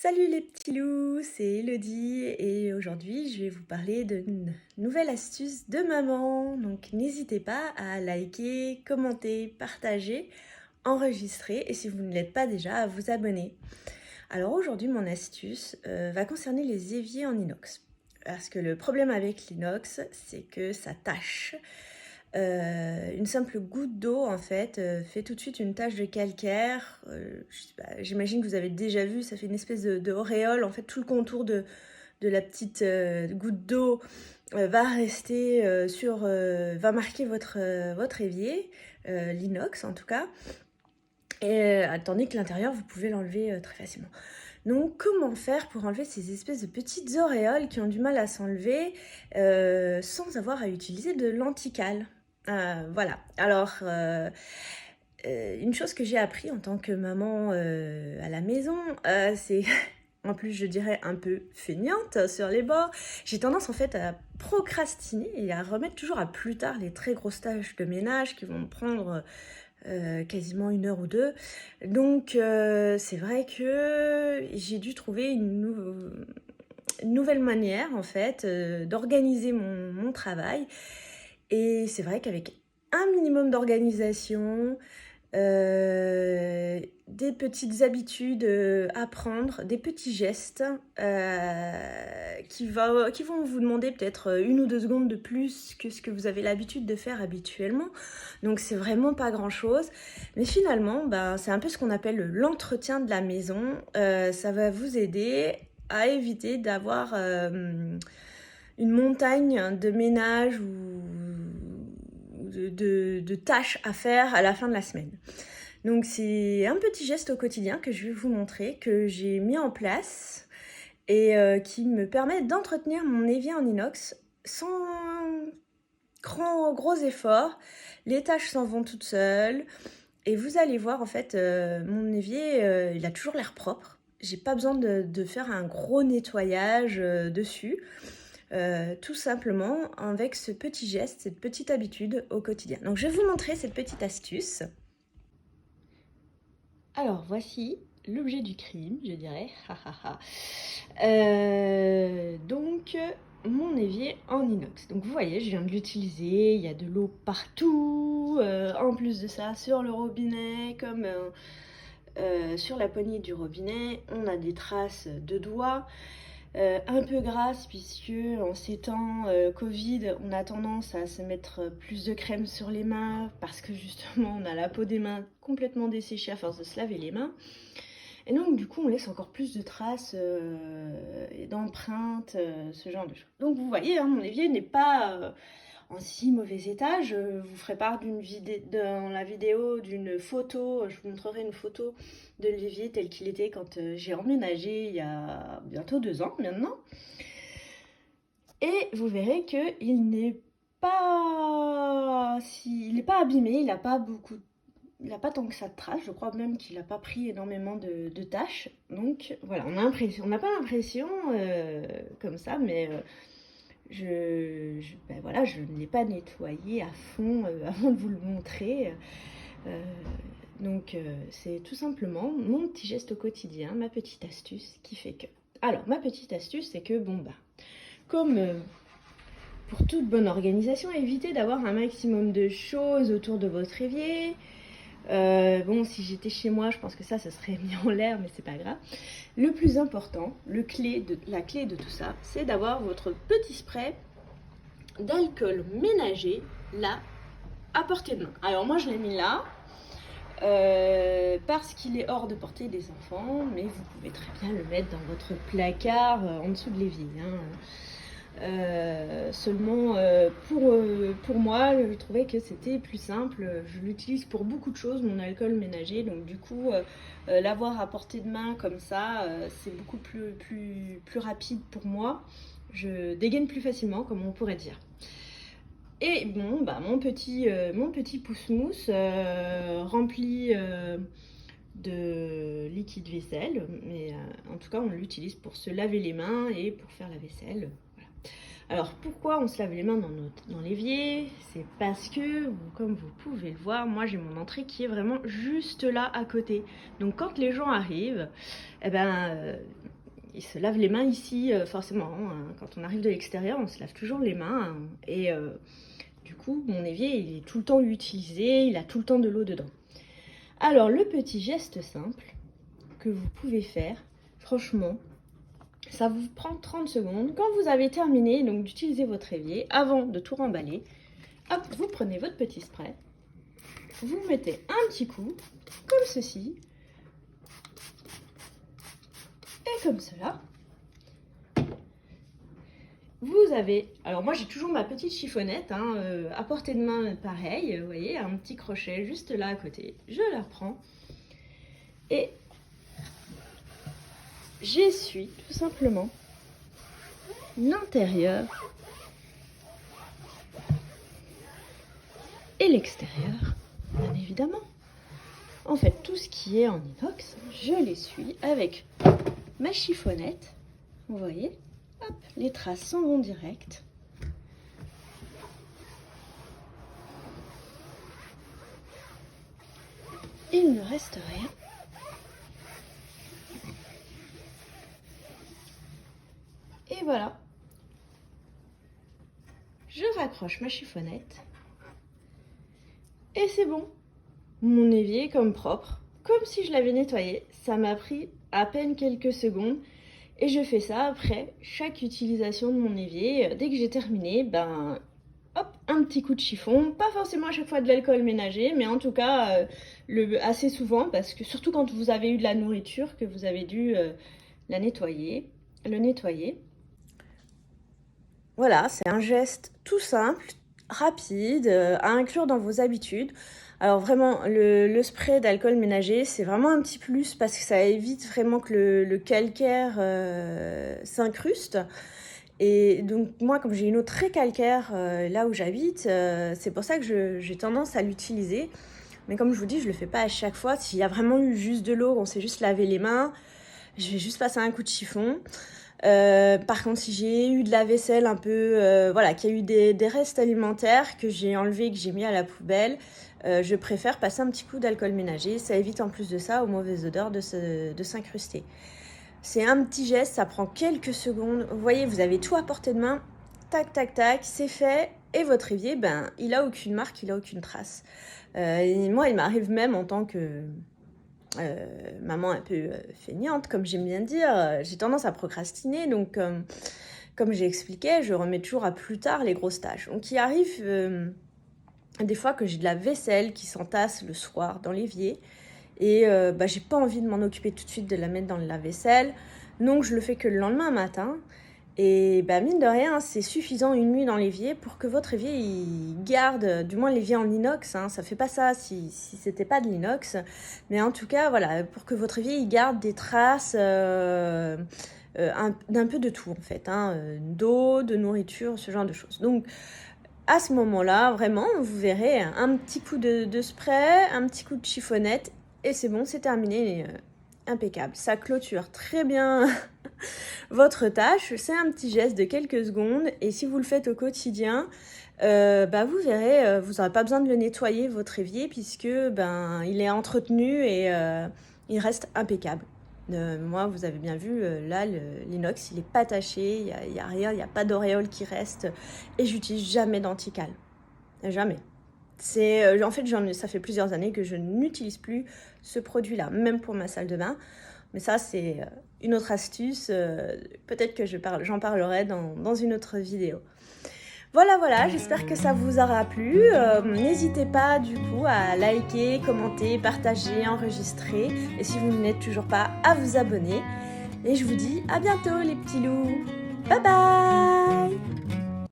Salut les petits loups, c'est Elodie et aujourd'hui je vais vous parler d'une nouvelle astuce de maman. Donc n'hésitez pas à liker, commenter, partager, enregistrer et si vous ne l'êtes pas déjà à vous abonner. Alors aujourd'hui mon astuce va concerner les éviers en inox. Parce que le problème avec l'inox c'est que ça tâche. Une simple goutte d'eau en fait fait tout de suite une tache de calcaire. J'imagine que vous avez déjà vu, ça fait une espèce de auréole. En fait, tout le contour de la petite goutte d'eau va rester va marquer votre évier, l'inox en tout cas. Et tandis que l'intérieur, vous pouvez l'enlever très facilement. Donc, comment faire pour enlever ces espèces de petites auréoles qui ont du mal à s'enlever sans avoir à utiliser de lenticale? Voilà. Alors, une chose que j'ai appris en tant que maman à la maison, c'est en plus je dirais un peu feignante sur les bords. J'ai tendance en fait à procrastiner et à remettre toujours à plus tard les très grosses tâches de ménage qui vont me prendre quasiment 1 heure ou 2. Donc c'est vrai que j'ai dû trouver une nouvelle manière en fait d'organiser mon travail. Et c'est vrai qu'avec un minimum d'organisation, des petites habitudes à prendre, des petits gestes qui vont vous demander peut-être 1 ou 2 secondes de plus que ce que vous avez l'habitude de faire habituellement. Donc c'est vraiment pas grand-chose. Mais finalement, c'est un peu ce qu'on appelle l'entretien de la maison. Ça va vous aider à éviter d'avoir une montagne de ménage ou de tâches à faire à la fin de la semaine. Donc c'est un petit geste au quotidien que je vais vous montrer, que j'ai mis en place et qui me permet d'entretenir mon évier en inox sans gros efforts. Les tâches s'en vont toutes seules et vous allez voir en fait mon évier il a toujours l'air propre. J'ai pas besoin de faire un gros nettoyage dessus. Tout simplement avec ce petit geste, cette petite habitude au quotidien. Donc je vais vous montrer cette petite astuce. Alors voici l'objet du crime, je dirais. Donc mon évier en inox. Donc vous voyez, je viens de l'utiliser, il y a de l'eau partout. En plus de ça, sur le robinet, comme sur la poignée du robinet, on a des traces de doigts. Un peu grasse puisque en ces temps Covid, on a tendance à se mettre plus de crème sur les mains parce que justement on a la peau des mains complètement desséchée à force de se laver les mains. Et donc du coup on laisse encore plus de traces et d'empreintes, ce genre de choses. Donc vous voyez, mon évier n'est pas en si mauvais état. Je vous ferai part dans la vidéo d'une photo, je vous montrerai une photo de l'évier tel qu'il était quand j'ai emménagé il y a bientôt 2 ans maintenant. Et vous verrez qu'il n'est pas abîmé, il n'a pas tant que ça de traces, je crois même qu'il n'a pas pris énormément de tâches. Donc voilà, on n'a pas l'impression comme ça, mais je ne l'ai pas nettoyé à fond avant de vous le montrer. Donc c'est tout simplement mon petit geste au quotidien, ma petite astuce qui fait que. Alors ma petite astuce c'est que comme pour toute bonne organisation, évitez d'avoir un maximum de choses autour de votre évier. Si j'étais chez moi, je pense que ça serait mis en l'air, mais c'est pas grave. Le plus important, la clé de tout ça, c'est d'avoir votre petit spray d'alcool ménager là, à portée de main. Alors moi je l'ai mis là, parce qu'il est hors de portée des enfants, mais vous pouvez très bien le mettre dans votre placard en dessous de l'évier. Seulement pour moi je trouvais que c'était plus simple. Je l'utilise pour beaucoup de choses, mon alcool ménager, donc du coup l'avoir à portée de main comme ça, c'est beaucoup plus rapide pour moi. Je dégaine plus facilement, comme on pourrait dire. Et mon petit pouce-mousse rempli de liquide vaisselle, mais en tout cas on l'utilise pour se laver les mains et pour faire la vaisselle. Voilà. Alors pourquoi on se lave les mains dans l'évier? C'est parce que, comme vous pouvez le voir, moi j'ai mon entrée qui est vraiment juste là à côté. Donc quand les gens arrivent, il se lave les mains ici, forcément. Quand on arrive de l'extérieur, on se lave toujours les mains. Et du coup, mon évier, il est tout le temps utilisé, il a tout le temps de l'eau dedans. Alors, le petit geste simple que vous pouvez faire, franchement, ça vous prend 30 secondes. Quand vous avez terminé donc d'utiliser votre évier, avant de tout remballer, hop, vous prenez votre petit spray, vous mettez un petit coup, comme ceci, et comme cela. Vous avez, alors moi j'ai toujours ma petite chiffonnette, à portée de main pareil, vous voyez, un petit crochet juste là à côté. Je la prends et j'essuie tout simplement l'intérieur et l'extérieur, bien évidemment. En fait, tout ce qui est en inox, je l'essuie avec ma chiffonnette, vous voyez. Hop, les traces s'en vont direct. Il ne reste rien. Et voilà. Je raccroche ma chiffonnette. Et c'est bon. Mon évier est comme propre, comme si je l'avais nettoyé. Ça m'a pris à peine quelques secondes. Et je fais ça après chaque utilisation de mon évier. Dès que j'ai terminé, ben, hop, un petit coup de chiffon. Pas forcément à chaque fois de l'alcool ménager, mais en tout cas assez souvent, parce que surtout quand vous avez eu de la nourriture, que vous avez dû le nettoyer. Voilà, c'est un geste tout simple, rapide, à inclure dans vos habitudes. Alors vraiment, le spray d'alcool ménager, c'est vraiment un petit plus parce que ça évite vraiment que le calcaire s'incruste. Et donc moi, comme j'ai une eau très calcaire là où j'habite, c'est pour ça que j'ai tendance à l'utiliser. Mais comme je vous dis, je le fais pas à chaque fois. S'il y a vraiment eu juste de l'eau, on s'est juste lavé les mains, je vais juste passer un coup de chiffon. Par contre, si j'ai eu de la vaisselle un peu, voilà, qu'il y a eu des restes alimentaires que j'ai enlevés, que j'ai mis à la poubelle, je préfère passer un petit coup d'alcool ménager. Ça évite en plus de ça aux mauvaises odeurs de s'incruster. C'est un petit geste, ça prend quelques secondes. Vous voyez, vous avez tout à portée de main. Tac, tac, tac, c'est fait. Et votre évier, ben, il a aucune marque, il a aucune trace. Et moi, il m'arrive même en tant que maman un peu feignante, comme j'aime bien dire, j'ai tendance à procrastiner, donc comme j'ai expliqué, je remets toujours à plus tard les grosses tâches. Donc il arrive des fois que j'ai de la vaisselle qui s'entasse le soir dans l'évier, et j'ai pas envie de m'en occuper tout de suite, de la mettre dans le lave-vaisselle, donc je le fais que le lendemain matin. Et mine de rien, c'est suffisant une nuit dans l'évier pour que votre évier il garde, du moins l'évier en inox, ça fait pas ça si c'était pas de l'inox, mais en tout cas voilà, pour que votre évier il garde des traces d'un peu de tout en fait, d'eau, de nourriture, ce genre de choses. Donc à ce moment-là, vraiment, vous verrez un petit coup de spray, un petit coup de chiffonnette et c'est bon, c'est terminé. Impeccable, ça clôture très bien votre tâche, c'est un petit geste de quelques secondes et si vous le faites au quotidien, vous verrez, vous n'aurez pas besoin de le nettoyer votre évier puisque il est entretenu et il reste impeccable. Moi, vous avez bien vu, là, l'inox, il n'est pas taché, il y a rien, il n'y a pas d'auréole qui reste et j'utilise jamais d'antical, jamais. En fait, ça fait plusieurs années que je n'utilise plus ce produit-là, même pour ma salle de bain. Mais ça, c'est une autre astuce. Peut-être que j'en parlerai dans une autre vidéo. Voilà, j'espère que ça vous aura plu. N'hésitez pas du coup à liker, commenter, partager, enregistrer. Et si vous n'êtes toujours pas, à vous abonner. Et je vous dis à bientôt les petits loups. Bye bye!